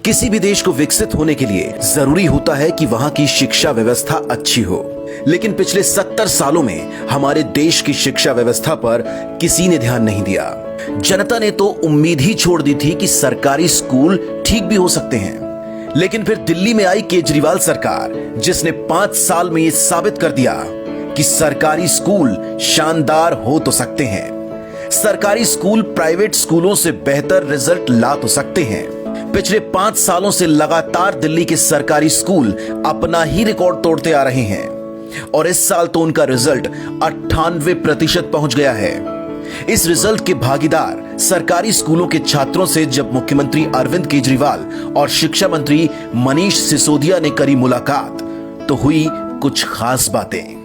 किसी भी देश को विकसित होने के लिए जरूरी होता है कि वहां की शिक्षा व्यवस्था अच्छी हो, लेकिन पिछले 70 सालों में हमारे देश की शिक्षा व्यवस्था पर किसी ने ध्यान नहीं दिया। जनता ने तो उम्मीद ही छोड़ दी थी कि सरकारी स्कूल ठीक भी हो सकते हैं। लेकिन फिर दिल्ली में आई केजरीवाल सरकार, जिसने 5 साल में यह साबित कर दिया कि सरकारी स्कूल शानदार हो तो सकते हैं। सरकारी स्कूल प्राइवेट स्कूलों से बेहतर रिजल्ट ला तो सकते हैं। पिछले 5 सालों से लगातार दिल्ली के सरकारी स्कूल अपना ही रिकॉर्ड तोड़ते आ रहे हैं और इस साल तो उनका रिजल्ट 98% पहुंच गया है। इस रिजल्ट के भागीदार सरकारी स्कूलों के छात्रों से जब मुख्यमंत्री अरविंद केजरीवाल और शिक्षा मंत्री मनीष सिसोदिया ने करी मुलाकात, तो हुई कुछ खास बातें।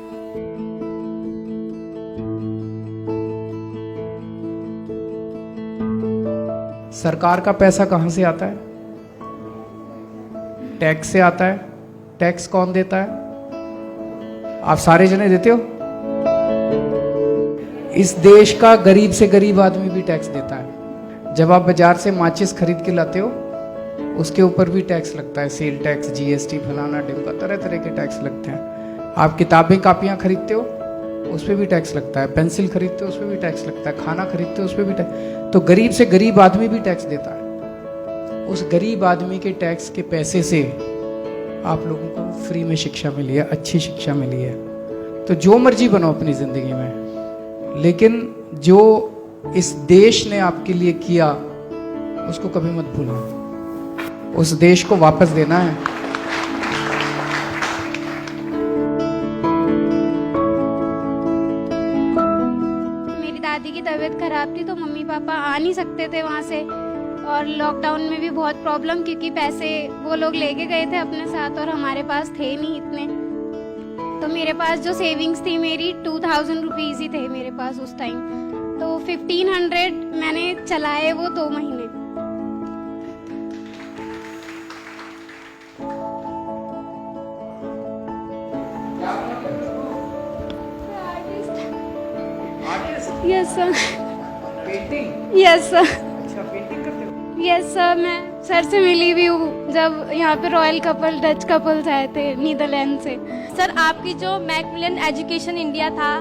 सरकार का पैसा कहाँ से आता है? टैक्स से आता है। टैक्स कौन देता है? आप सारे जने देते हो। इस देश का गरीब से गरीब आदमी भी टैक्स देता है। जब आप बाजार से माचिस खरीद के लाते हो, उसके ऊपर भी टैक्स लगता है। सेल टैक्स, जीएसटी, फलाना ढिमका, तरह तरह के टैक्स लगते हैं। आप किताबें कापियाँ खरीदते हो, उस पर भी टैक्स लगता है। पेंसिल खरीदते हो, उस पर भी टैक्स लगता है। खाना खरीदते हो, उस पर भी टैक्स। तो गरीब से गरीब आदमी भी टैक्स देता है। उस गरीब आदमी के टैक्स के पैसे से आप लोगों को फ्री में शिक्षा मिली है, अच्छी शिक्षा मिली है। तो जो मर्जी बनो अपनी जिंदगी में, लेकिन जो इस देश ने आपके लिए किया उसको कभी मत भूलना। उस देश को वापस देना है। दादी की तबीयत खराब थी तो मम्मी पापा आ नहीं सकते थे वहाँ से, और लॉकडाउन में भी बहुत प्रॉब्लम, क्योंकि पैसे वो लोग लेके गए थे अपने साथ और हमारे पास थे नहीं इतने। तो मेरे पास जो सेविंग्स थी मेरी 2000 रुपीज़ ही थे मेरे पास उस टाइम। तो 1500 मैंने चलाए वो 2 महीने। Yes sir. Painting? Yes sir. अच्छा, पेंटिंग करते हो? Yes sir. मैं सर से मिली भी हूँ जब यहाँ पे रॉयल कपल, डच कपल्स आए थे नीदरलैंड से। सर, आपकी जो मैकमिलन एजुकेशन इंडिया था,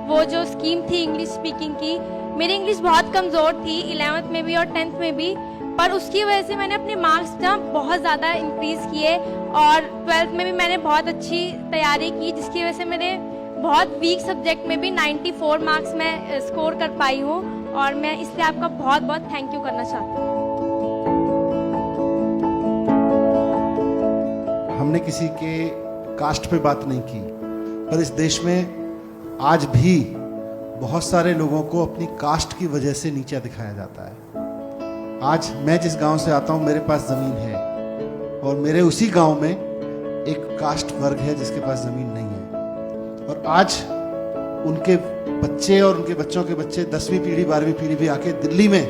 वो जो स्कीम थी इंग्लिश स्पीकिंग की, मेरी इंग्लिश बहुत कमज़ोर थी 11th में भी और 10th में भी, पर उसकी वजह से मैंने अपने मार्क्स ना बहुत ज़्यादा इंक्रीज़ किए और 12th में भी मैंने बहुत अच्छी तैयारी की, जिसकी वजह से मेरे बहुत वीक सब्जेक्ट में भी 94 मार्क्स मैं स्कोर कर पाई हूँ। और मैं इसलिए आपका बहुत बहुत थैंक यू करना चाहती हूँ। हमने किसी के कास्ट पे बात नहीं की, पर इस देश में आज भी बहुत सारे लोगों को अपनी कास्ट की वजह से नीचा दिखाया जाता है। आज मैं जिस गांव से आता हूं, मेरे पास ज़मीन है और मेरे उसी गांव में एक कास्ट वर्ग है जिसके पास ज़मीन नहीं है, और आज उनके बच्चे और उनके बच्चों के बच्चे 10वीं पीढ़ी 12वीं पीढ़ी भी आके दिल्ली में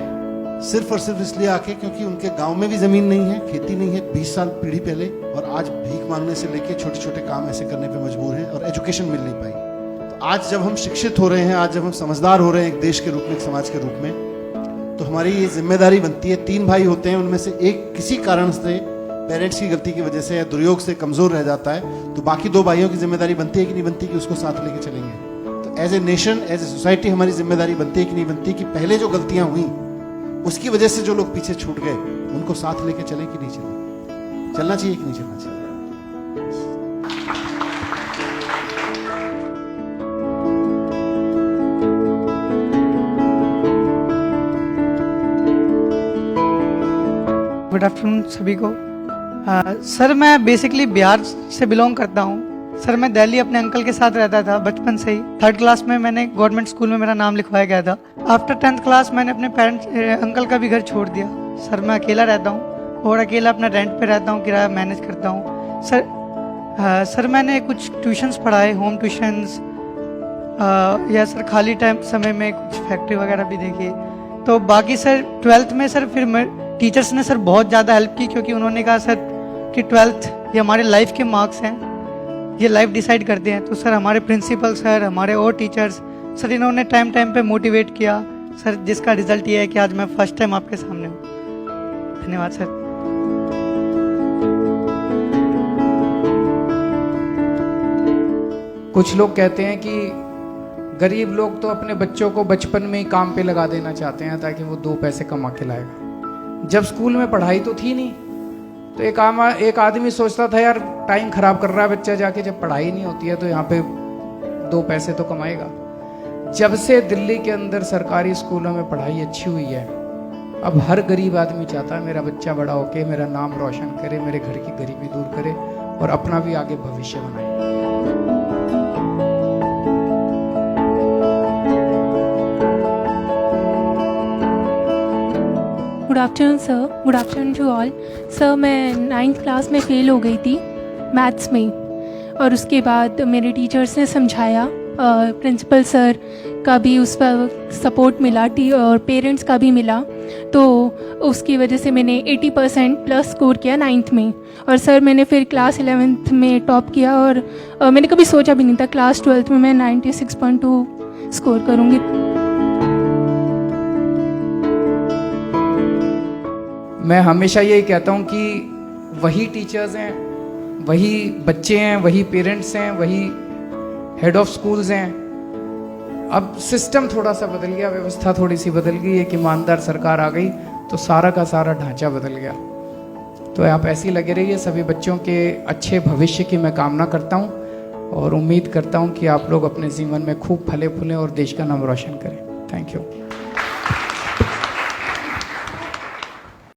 सिर्फ और सिर्फ इसलिए आके क्योंकि उनके गांव में भी ज़मीन नहीं है, खेती नहीं है 20 साल पीढ़ी पहले, और आज भीख मांगने से लेके छोटे छोटे काम ऐसे करने पे मजबूर हैं और एजुकेशन मिल नहीं पाई। तो आज जब हम शिक्षित हो रहे हैं, आज जब हम समझदार हो रहे हैं एक देश के रूप में, एक समाज के रूप में, तो हमारी ये जिम्मेदारी बनती है। 3 भाई होते हैं, उनमें से एक किसी कारण से, पेरेंट्स की गलती की वजह से या दुर्योग से कमजोर रह जाता है, तो बाकी 2 भाइयों की जिम्मेदारी बनती है कि नहीं बनती कि उसको साथ लेके चलेंगे। तो as a nation, as a society हमारी जिम्मेदारी बनती है कि नहीं बनती कि पहले जो गलतियां हुई उसकी वजह से जो लोग पीछे छूट गए उनको साथ लेके चले कि नहीं चले, चलना चाहिए कि नहीं चलना चाहिए। गुड आफ्टरनून सभी को। सर, मैं बेसिकली बिहार से बिलोंग करता हूँ। सर, मैं दिल्ली अपने अंकल के साथ रहता था बचपन से ही। 3rd क्लास में मैंने गवर्नमेंट स्कूल में मेरा नाम लिखवाया गया था। आफ्टर 10th क्लास मैंने अपने अंकल का भी घर छोड़ दिया। सर, मैं अकेला रहता हूँ और अकेला अपना रेंट पे रहता हूँ, किराया मैनेज करता हूँ। सर, मैंने कुछ ट्यूशन्स पढ़ाए, होम ट्यूशन्स, या सर खाली टाइम समय में कुछ फैक्ट्री वगैरह भी देखी। तो बाकी सर 12th में सर फिर टीचर्स ने सर बहुत ज़्यादा हेल्प की, क्योंकि उन्होंने कहा सर कि 12th ये हमारे लाइफ के मार्क्स हैं, ये लाइफ डिसाइड करते हैं। तो सर हमारे प्रिंसिपल सर, हमारे और टीचर्स सर, इन्होंने टाइम टाइम पे मोटिवेट किया सर, जिसका रिजल्ट ये है कि आज मैं फर्स्ट टाइम आपके सामने हूँ। धन्यवाद सर। कुछ लोग कहते हैं कि गरीब लोग तो अपने बच्चों को बचपन में ही काम पे लगा देना चाहते हैं ताकि वो 2 पैसे कमा के लाएगा। जब स्कूल में पढ़ाई तो थी नहीं, तो एक आदमी सोचता था यार टाइम खराब कर रहा है बच्चा जाके, जब पढ़ाई नहीं होती है तो यहाँ पे 2 पैसे तो कमाएगा। जब से दिल्ली के अंदर सरकारी स्कूलों में पढ़ाई अच्छी हुई है, अब हर गरीब आदमी चाहता है मेरा बच्चा बड़ा होके मेरा नाम रोशन करे, मेरे घर की गरीबी दूर करे और अपना भी आगे भविष्य बनाए। Good afternoon sir, good afternoon to all. Sir मैं 9th क्लास में फ़ेल हो गई थी मैथ्स में, और उसके बाद मेरे टीचर्स ने समझाया, प्रिंसिपल सर का भी उस पर सपोर्ट मिला और पेरेंट्स का भी मिला, तो उसकी वजह से मैंने 80% प्लस स्कोर किया 9th में। और सर मैंने फिर क्लास 11th में टॉप किया, और मैंने कभी सोचा भी नहीं था क्लास 12th में मैं 96.2 स्कोर करूँगी। मैं हमेशा यही कहता हूँ कि वही टीचर्स हैं, वही बच्चे हैं, वही पेरेंट्स हैं, वही हेड ऑफ स्कूल्स हैं। अब सिस्टम थोड़ा सा बदल गया, व्यवस्था थोड़ी सी बदल गई, एक ईमानदार सरकार आ गई तो सारा का सारा ढांचा बदल गया। तो आप ऐसे ही लगे रहिए, सभी बच्चों के अच्छे भविष्य की मैं कामना करता हूँ और उम्मीद करता हूँ कि आप लोग अपने जीवन में खूब फले फूलें और देश का नाम रोशन करें। Thank you.